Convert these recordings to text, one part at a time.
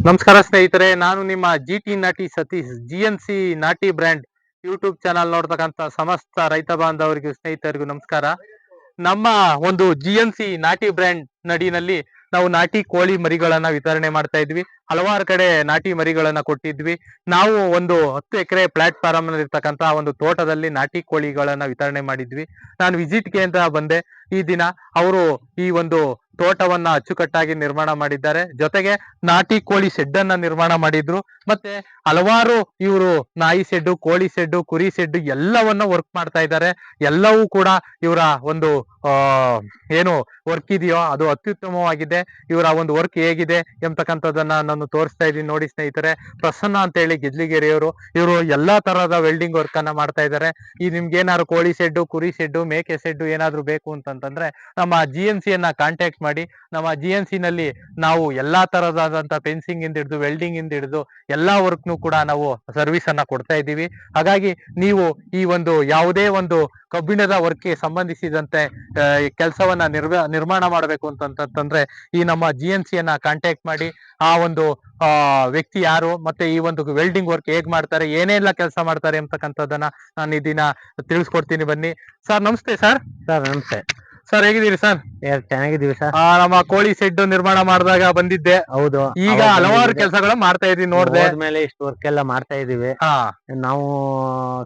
ನಮಸ್ಕಾರ ಸ್ನೇಹಿತರೆ, ನಾನು ನಿಮ್ಮ ಜಿಟಿ ನಾಟಿ ಸತೀಶ್. ಜಿಎನ್ಸಿ ನಾಟಿ ಬ್ರ್ಯಾಂಡ್ ಯೂಟ್ಯೂಬ್ ಚಾನಲ್ ನೋಡ್ತಕ್ಕಂಥ ಸಮಸ್ತ ರೈತ ಬಾಂಧವರಿಗೂ ಸ್ನೇಹಿತರಿಗೂ ನಮಸ್ಕಾರ. ನಮ್ಮ ಒಂದು ಜಿಎನ್ಸಿ ನಾಟಿ ಬ್ರ್ಯಾಂಡ್ ನಡಿನಲ್ಲಿ ನಾವು ನಾಟಿ ಕೋಳಿ ಮರಿಗಳನ್ನ ವಿತರಣೆ ಮಾಡ್ತಾ ಇದ್ವಿ. ಹಲವಾರು ಕಡೆ ನಾಟಿ ಮರಿಗಳನ್ನ ಕೊಟ್ಟಿದ್ವಿ. ನಾವು ಒಂದು 10 ಎಕರೆ ಪ್ಲಾಟ್ಫಾರ್ಮ್ ಇರ್ತಕ್ಕಂಥ ಒಂದು ತೋಟದಲ್ಲಿ ನಾಟಿ ಕೋಳಿಗಳನ್ನ ವಿತರಣೆ ಮಾಡಿದ್ವಿ. ನಾನು ವಿಸಿಟ್ಗೆ ಅಂತ ಬಂದೆ. ಈ ದಿನ ಅವರು ಈ ಒಂದು ತೋಟವನ್ನ ಅಚ್ಚುಕಟ್ಟಾಗಿ ನಿರ್ಮಾಣ ಮಾಡಿದ್ದಾರೆ. ಜೊತೆಗೆ ನಾಟಿ ಕೋಳಿ ಶೆಡ್ ಅನ್ನ ನಿರ್ಮಾಣ ಮಾಡಿದ್ರು. ಮತ್ತೆ ಹಲವಾರು ಇವರು ನಾಯಿ ಶೆಡ್ಡು, ಕೋಳಿ ಶೆಡ್ಡು, ಕುರಿ ಶೆಡ್ಡು ಎಲ್ಲವನ್ನ ವರ್ಕ್ ಮಾಡ್ತಾ ಇದ್ದಾರೆ. ಎಲ್ಲವೂ ಕೂಡ ಇವರ ಒಂದು ಏನು ವರ್ಕ್ ಇದೆಯೋ ಅದು ಅತ್ಯುತ್ತಮವಾಗಿದೆ. ಇವರ ಒಂದು ವರ್ಕ್ ಹೇಗಿದೆ ಎಂಬತಕ್ಕಂಥದ್ದನ್ನ ನಾನು ತೋರಿಸ್ತಾ ಇದ್ದೀನಿ. ನೋಡಿ ಸ್ನೇಹಿತರೆ, ಪ್ರಸನ್ನ ಅಂತ ಹೇಳಿ ಗೆಜ್ಲಿಗೆರೆಯವರು. ಇವರು ಎಲ್ಲಾ ತರಹದ ವೆಲ್ಡಿಂಗ್ ವರ್ಕ್ ಅನ್ನ ಮಾಡ್ತಾ ಇದ್ದಾರೆ. ಈ ನಿಮ್ಗೆ ಏನಾದ್ರು ಕೋಳಿ ಶೆಡ್ಡು, ಕುರಿ ಶೆಡ್ಡು, ಮೇಕೆ ಶೆಡ್ಡು ಏನಾದ್ರು ಬೇಕು ಅಂತಂದ್ರೆ ನಮ್ಮ GNC ಯನ್ನ ಕಾಂಟ್ಯಾಕ್ಟ್ ಮಾಡಿ. ನಮ್ಮ GNC ನಲ್ಲಿ ನಾವು ಎಲ್ಲಾ ತರಹದಂತ ಫೆನ್ಸಿಂಗ್ ಇಂದ ಹಿಡಿದು ವೆಲ್ಡಿಂಗ್ ಇಂದ ಹಿಡಿದು ಎಲ್ಲಾ ವರ್ಕ್ನು ಕೂಡ ನಾವು ಸರ್ವಿಸ್ ಅನ್ನ ಕೊಡ್ತಾ ಇದ್ದೀವಿ. ಹಾಗಾಗಿ ನೀವು ಈ ಒಂದು ಯಾವುದೇ ಒಂದು ಕಬ್ಬಿಣದ ವರ್ಕ್ಗೆ ಸಂಬಂಧಿಸಿದಂತೆ ಕೆಲಸವನ್ನ ನಿರ್ಮಾಣ ಮಾಡಬೇಕು ಅಂತಂತಂದ್ರೆ ಈ ನಮ್ಮ GNC ಯನ್ನ ಕಾಂಟ್ಯಾಕ್ಟ್ ಮಾಡಿ. ಆ ಒಂದು ವ್ಯಕ್ತಿ ಯಾರು, ಮತ್ತೆ ಈ ಒಂದು ವೆಲ್ಡಿಂಗ್ ವರ್ಕ್ ಹೇಗ್ ಮಾಡ್ತಾರೆ, ಏನೆಲ್ಲ ಕೆಲಸ ಮಾಡ್ತಾರೆ ಅಂತಕ್ಕಂಥದ್ದನ್ನ ನಾನು ಈ ದಿನ ತಿಳಿಸ್ಕೊಡ್ತೀನಿ. ಬನ್ನಿ ಸರ್. ನಮಸ್ತೆ ಸರ್. ನಮಸ್ತೆ ಸರ್, ಹೇಗಿದ್ದೀರಿ ಸರ್? ಚೆನ್ನಾಗಿದ್ದೀವಿ ಸರ್. ನಮ್ಮ ಕೋಳಿ ಶೆಡ್ ನಿರ್ಮಾಣ ಮಾಡಿದಾಗ ಬಂದಿದ್ದೆ. ಹೌದು, ಈಗ ಹಲವಾರು ಕೆಲಸಗಳು ಮಾಡ್ತಾ ಇದೀವಿ. ನೋಡ್ದೆ ಮೇಲೆ ಇಷ್ಟು ವರ್ಕ್ ಎಲ್ಲ ಮಾಡ್ತಾ ಇದೀವಿ. ನಾವು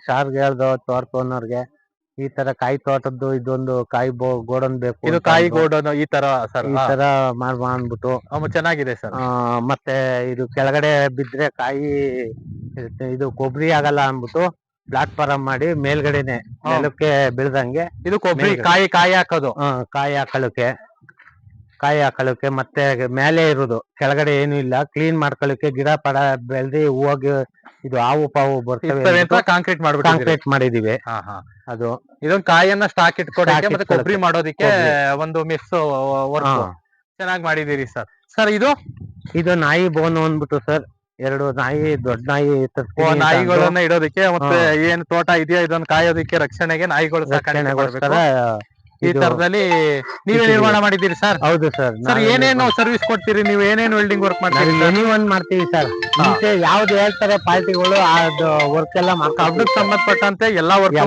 ಸಾರ್ಗೆ ಹೇಳ್ದು ತೋಟದವ್ರಿಗೆ ಈ ತರ ಕಾಯಿ ತೋಟದ್ದು ಇದೊಂದು ಕಾಯಿ ಗೋಡನ್ ಬೇಕು, ಇದು ಕಾಯಿ ಗೋಡನ್ ಈ ತರ ಸರ್, ಈ ತರ ಮಾಡ್ಬಿಟ್ಟು ಚೆನ್ನಾಗಿದೆ ಸರ್. ಮತ್ತೆ ಇದು ಕೆಳಗಡೆ ಬಿದ್ರೆ ಕಾಯಿ ಇದು ಕೊಬ್ಬರಿ ಆಗಲ್ಲ ಅಂದ್ಬಿಟ್ಟು ಪ್ಲಾಟ್ಫಾರ್ಮ್ ಮಾಡಿ ಮೇಲ್ಗಡೆನೆ ನೆಲಕ್ಕೆ ಬೀಳ್ದಂಗೆ ಇದು ಕೊಬ್ಬರಿ ಕಾಯಿ ಹಾಕೋದು. ಕಾಯಿ ಹಾಕೊಳ್ಳಕ್ಕೆ ಮತ್ತೆ ಮೇಲೆ ಇರೋದು ಕೆಳಗಡೆ ಏನು ಇಲ್ಲ. ಕ್ಲೀನ್ ಮಾಡ್ಕೊಳ್ಳಕ್ಕೆ ಗಿಡ ಪಡ ಬೆಳೆದಿ ಹೂವಾಗಿ ಇದು ಹಾವು ಪಾವು ಬರ್ತವೆ ಅಂತ ಕಾಂಕ್ರೀಟ್ ಮಾಡಿದೀವಿ. ಅದು ಇದೊಂದು ಕಾಯಿಯನ್ನ ಸ್ಟಾಕ್ ಇಟ್ಕೊಡಕ್ಕೆ ಮತ್ತೆ ಕೊಬ್ಬರಿ ಮಾಡೋದಿಕ್ಕೆ ಒಂದು ಮೆಸ್ ವರ್ಕ್ ಚೆನ್ನಾಗಿ ಮಾಡಿದೀರಿ ಸರ್. ಸರ್, ಇದು ನಾಯಿ ಬೋನ್ ಅಂದ್ಬಿಟ್ಟು ಸರ್, 2 ನಾಯಿ, ದೊಡ್ಡ ನಾಯಿಗಳನ್ನ ಇಡೋದಕ್ಕೆ ಮತ್ತೆ ಏನ್ ತೋಟ ಇದೆಯಾ ಇದನ್ನ ಕಾಯೋದಿಕ್ಕೆ ರಕ್ಷಣೆಗೆ ನಾಯಿಗಳು ಸಾಕಾಣಿಕೆ ಈ ತರದಲ್ಲಿ ನೀವೇ ನಿರ್ಮಾಣ ಮಾಡಿದ್ದೀರಿ ಸರ್? ಹೌದು ಸರ್. ಸರ್, ಏನೇನು ಸರ್ವಿಸ್ ಕೊಡ್ತೀರಿ ನೀವು? ಏನೇನು ವೆಲ್ಡಿಂಗ್ ವರ್ಕ್ ಮಾಡ್ತೀರಿ? ಮಾಡ್ತೀವಿ ಸರ್. ಯಾವ್ದು ಹೇಳ್ತಾರೆ ಪಾರ್ಟಿಗಳು ಅದು ವರ್ಕ್ ಎಲ್ಲ ಅದಕ್ಕೆ ಸಂಬಂಧಪಟ್ಟಂತೆ ಎಲ್ಲಾ ವರ್ಕ್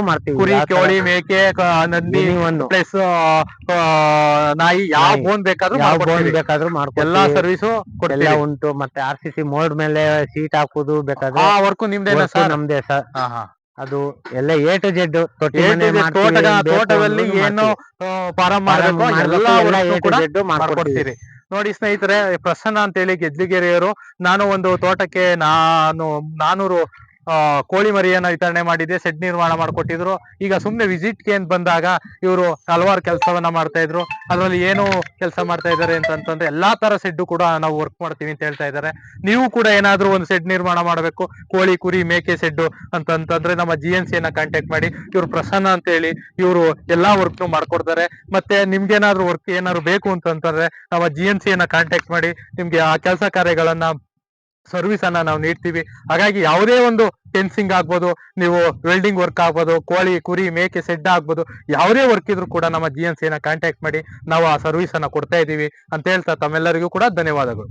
ಮಾಡ್ತೀವಿ. ಕುರಿ, ಕೋಳಿ, ಮೇಕೆ, ನಂದಿ ಪ್ಲಸ್ ನಾಯಿ, ಯಾವ ಬೋನ್ ಬೇಕಾದ್ರೂ ಮಾಡ್ತೀವಿ. ಎಲ್ಲಾ ಸರ್ವಿಸು ಎಲ್ಲ ಉಂಟು. ಮತ್ತೆ RCC ಮೋಡ್ ಮೇಲೆ ಸೀಟ್ ಹಾಕುದು ಬೇಕಾದ್ರೆ ಆ ವರ್ಕ್ ನಿಮ್ದೇನಾ ಸರ್? ನಮ್ದೇ ಸರ್. ಅದು ಎಲ್ಲ A to Z ತೋಟದಲ್ಲಿ ಏನು ಫಾರಂ ಮಾಡಬೇಕು ಎಲ್ಲ ಮಾಡ್ಕೊಡ್ತೀರಿ. ನೋಡಿ ಸ್ನೇಹಿತರೆ, ಪ್ರಸನ್ನ ಅಂತ ಹೇಳಿ ಗೆಜ್ಲಿಗೆರೆಯವರು. ನಾನು ಒಂದು ತೋಟಕ್ಕೆ 400 ಕೋಳಿ ಮರಿಯನ್ನ ವಿತರಣೆ ಮಾಡಿದ್ದೆ. ಸೆಡ್ ನಿರ್ಮಾಣ ಮಾಡ್ಕೊಟ್ಟಿದ್ರು. ಈಗ ಸುಮ್ನೆ ವಿಸಿಟ್ಗೆ ಅಂತ ಬಂದಾಗ ಇವರು ಹಲವಾರು ಕೆಲಸವನ್ನ ಮಾಡ್ತಾ ಇದ್ರು. ಅದ್ರಲ್ಲಿ ಏನು ಕೆಲಸ ಮಾಡ್ತಾ ಇದಾರೆ ಅಂತಂದ್ರೆ ಎಲ್ಲಾ ತರ ಸೆಡ್ ಕೂಡ ನಾವು ವರ್ಕ್ ಮಾಡ್ತೀವಿ ಅಂತ ಹೇಳ್ತಾ ಇದಾರೆ. ನೀವು ಕೂಡ ಏನಾದ್ರೂ ಒಂದು ಸೆಡ್ ನಿರ್ಮಾಣ ಮಾಡಬೇಕು, ಕೋಳಿ, ಕುರಿ, ಮೇಕೆ ಸೆಡ್ ಅಂತಂದ್ರೆ ನಮ್ಮ GNC ಯನ್ನ ಕಾಂಟ್ಯಾಕ್ಟ್ ಮಾಡಿ. ಇವ್ರು ಪ್ರಸನ್ನ ಅಂತ ಹೇಳಿ, ಇವರು ಎಲ್ಲಾ ವರ್ಕ್ ಮಾಡ್ಕೊಡ್ತಾರೆ. ಮತ್ತೆ ನಿಮ್ಗೆ ಏನಾದ್ರು ವರ್ಕ್ ಏನಾದ್ರು ಬೇಕು ಅಂತಂದ್ರೆ ನಮ್ಮ GNC ಯನ್ನ ಕಾಂಟ್ಯಾಕ್ಟ್ ಮಾಡಿ. ನಿಮ್ಗೆ ಆ ಕೆಲಸ ಕಾರ್ಯಗಳನ್ನ ಸರ್ವಿಸ್ ಅನ್ನ ನಾವು ನೀಡ್ತೀವಿ. ಹಾಗಾಗಿ ಯಾವುದೇ ಒಂದು ಫೆನ್ಸಿಂಗ್ ಆಗ್ಬೋದು, ನೀವು ವೆಲ್ಡಿಂಗ್ ವರ್ಕ್ ಆಗ್ಬೋದು, ಕೋಳಿ, ಕುರಿ, ಮೇಕೆ ಸೆಡ್ ಆಗ್ಬೋದು, ಯಾವುದೇ ವರ್ಕ್ ಇದ್ರು ಕೂಡ ನಮ್ಮ GNC ಯನ್ನ ಕಾಂಟ್ಯಾಕ್ಟ್ ಮಾಡಿ. ನಾವು ಆ ಸರ್ವಿಸ್ ಅನ್ನ ಕೊಡ್ತಾ ಇದೀವಿ ಅಂತ ಹೇಳ್ತಾ ತಮ್ಮೆಲ್ಲರಿಗೂ ಕೂಡ ಧನ್ಯವಾದಗಳು.